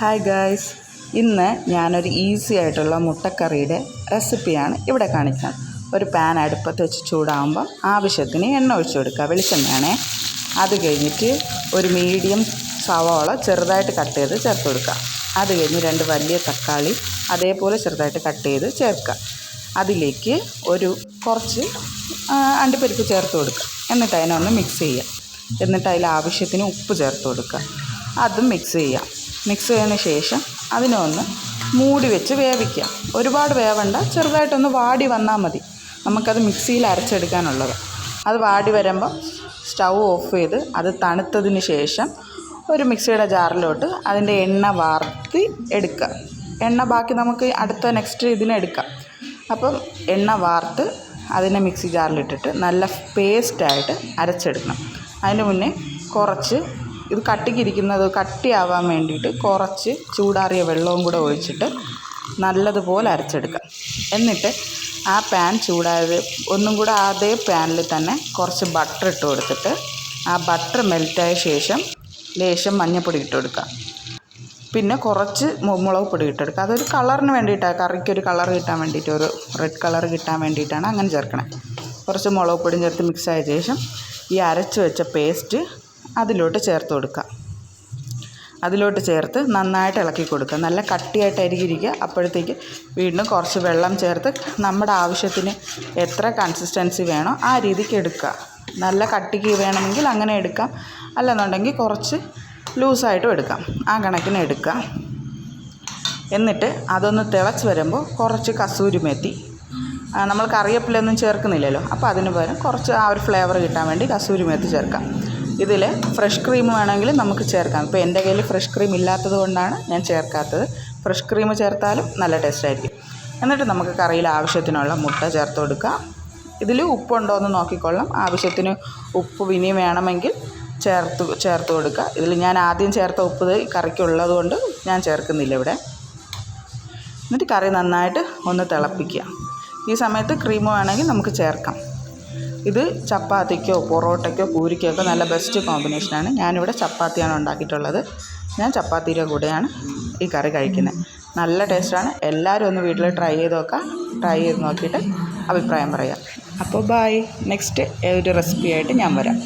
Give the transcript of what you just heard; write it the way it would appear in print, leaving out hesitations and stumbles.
Hi guys, ഇന്ന് ഞാനൊരു easy ആയിട്ടുള്ള മുട്ടക്കറിയുടെ റെസിപ്പിയാണ് ഇവിടെ കാണിക്കുന്നത്. ഒരു പാൻ അടുപ്പത്ത് വെച്ച് ചൂടാകുമ്പോൾ ആവശ്യത്തിന് എണ്ണ ഒഴിച്ചു കൊടുക്കുക. വെളിച്ചെണ്ണയാണേ. അത് കഴിഞ്ഞിട്ട് ഒരു മീഡിയം സവാള ചെറുതായിട്ട് കട്ട് ചെയ്ത് ചേർത്ത് കൊടുക്കുക. അത് കഴിഞ്ഞ് 2 വലിയ തക്കാളി അതേപോലെ ചെറുതായിട്ട് കട്ട് ചെയ്ത് ചേർക്കുക. അതിലേക്ക് കുറച്ച് അണ്ടിപ്പരിപ്പ് ചേർത്ത് കൊടുക്കുക. എന്നിട്ട് അതിനൊന്ന് മിക്സ് ചെയ്യുക. എന്നിട്ട് അതിൽ ആവശ്യത്തിന് ഉപ്പ് ചേർത്ത് കൊടുക്കുക. അതും മിക്സ് ചെയ്യുക. മിക്സ് ചെയ്തതിന് ശേഷം അതിനൊന്ന് മൂടി വെച്ച് വേവിക്കുക. ഒരുപാട് വേവണ്ട, ചെറുതായിട്ടൊന്ന് വാടി വന്നാൽ മതി. നമുക്കത് മിക്സിയിൽ അരച്ചെടുക്കാനുള്ളത്. അത് വാടി വരുമ്പോൾ സ്റ്റൗ ഓഫ് ചെയ്ത് അത് തണുത്തതിന് ശേഷം ഒരു മിക്സിയുടെ ജാറിലോട്ട് അതിൻ്റെ എണ്ണ വാർത്തി എടുക്കുക. എണ്ണ ബാക്കി നമുക്ക് അടുത്ത നെക്സ്റ്റ് ഇതിനെടുക്കാം. അപ്പം എണ്ണ വാർത്ത് അതിനെ മിക്സി ജാറിലിട്ടിട്ട് നല്ല പേസ്റ്റായിട്ട് അരച്ചെടുക്കണം. അതിന് മുന്നേ കുറച്ച് ഇത് കട്ടിയാവാൻ വേണ്ടിയിട്ട് കുറച്ച് ചൂടാറിയ വെള്ളവും കൂടെ ഒഴിച്ചിട്ട് നല്ലതുപോലെ അരച്ചെടുക്കുക. എന്നിട്ട് ആ പാൻ ചൂടായത് ഒന്നും കൂടെ അതേ പാനിൽ തന്നെ കുറച്ച് ബട്ടർ ഇട്ട് കൊടുത്തിട്ട് ആ ബട്ടർ മെൽറ്റായ ശേഷം ലേശം മഞ്ഞൾപ്പൊടി ഇട്ട് കൊടുക്കുക. പിന്നെ കുറച്ച് മുളക് പൊടി ഇട്ടെടുക്കുക. അതൊരു കളറിന് വേണ്ടിയിട്ടാണ്, കറിക്കൊരു കളർ കിട്ടാൻ വേണ്ടിയിട്ട്, ഒരു റെഡ് കളർ കിട്ടാൻ വേണ്ടിയിട്ടാണ് അങ്ങനെ ചേർക്കണേ. കുറച്ച് മുളക് പൊടിയും ചേർത്ത് മിക്സായ ശേഷം ഈ അരച്ച് വെച്ച പേസ്റ്റ് അതിലോട്ട് ചേർത്ത് കൊടുക്കുക. അതിലോട്ട് ചേർത്ത് നന്നായിട്ട് ഇളക്കി കൊടുക്കുക. നല്ല കട്ടിയായിട്ട് അരിയിരിക്കുക. അപ്പോഴത്തേക്ക് വീണ്ടും കുറച്ച് വെള്ളം ചേർത്ത് നമ്മുടെ ആവശ്യത്തിന് എത്ര കൺസിസ്റ്റൻസി വേണോ ആ രീതിക്ക് എടുക്കുക. നല്ല കട്ടിക്ക് വേണമെങ്കിൽ അങ്ങനെ എടുക്കാം, അല്ലെന്നുണ്ടെങ്കിൽ കുറച്ച് ലൂസായിട്ടും എടുക്കാം. ആ കണക്കിന് എടുക്കുക. എന്നിട്ട് അതൊന്ന് തിളച്ച് വരുമ്പോൾ കുറച്ച് കസൂരി മേത്തി, നമ്മൾ കറിവേപ്പിലൊന്നും ചേർക്കുന്നില്ലല്ലോ, അപ്പോൾ അതിന് പകരം കുറച്ച് ആ ഒരു ഫ്ലേവർ കിട്ടാൻ വേണ്ടി കസൂരി മേത്തി ചേർക്കാം. ഇതിൽ ഫ്രഷ് ക്രീം വേണമെങ്കിൽ നമുക്ക് ചേർക്കാം. ഇപ്പോൾ എൻ്റെ കയ്യിൽ ഫ്രഷ് ക്രീം ഇല്ലാത്തത് കൊണ്ടാണ് ഞാൻ ചേർക്കാത്തത്. ഫ്രഷ് ക്രീം ചേർത്താലും നല്ല ടേസ്റ്റായിരിക്കും. എന്നിട്ട് നമുക്ക് കറിയിൽ ആവശ്യത്തിനുള്ള മുട്ട ചേർത്ത് കൊടുക്കുക. ഇതിൽ ഉപ്പുണ്ടോ എന്ന് നോക്കിക്കൊള്ളാം. ആവശ്യത്തിന് ഉപ്പ് ഇനി വേണമെങ്കിൽ ചേർത്ത് കൊടുക്കുക. ഇതിൽ ഞാൻ ആദ്യം ചേർത്ത ഉപ്പ് കറിക്കുള്ളത് കൊണ്ട് ഞാൻ ചേർക്കുന്നില്ല ഇവിടെ. എന്നിട്ട് കറി നന്നായിട്ട് ഒന്ന് തിളപ്പിക്കുക. ഈ സമയത്ത് ക്രീം വേണമെങ്കിൽ നമുക്ക് ചേർക്കാം. ഇത് ചപ്പാത്തിക്കോ പൊറോട്ടയ്ക്കോ പൂരിക്കോ ഒക്കെ നല്ല ബെസ്റ്റ് കോമ്പിനേഷനാണ്. ഞാനിവിടെ ചപ്പാത്തിയാണ് ഉണ്ടാക്കിയിട്ടുള്ളത്. ഞാൻ ചപ്പാത്തിയുടെ കൂടെയാണ് ഈ കറി കഴിക്കുന്നത്. നല്ല ടേസ്റ്റാണ്. എല്ലാവരും ഒന്ന് വീട്ടിൽ ട്രൈ ചെയ്ത് നോക്കിയിട്ട് അഭിപ്രായം പറയാം. അപ്പോൾ ബൈ. നെക്സ്റ്റ് ഒരു റെസിപ്പിയായിട്ട് ഞാൻ വരാം.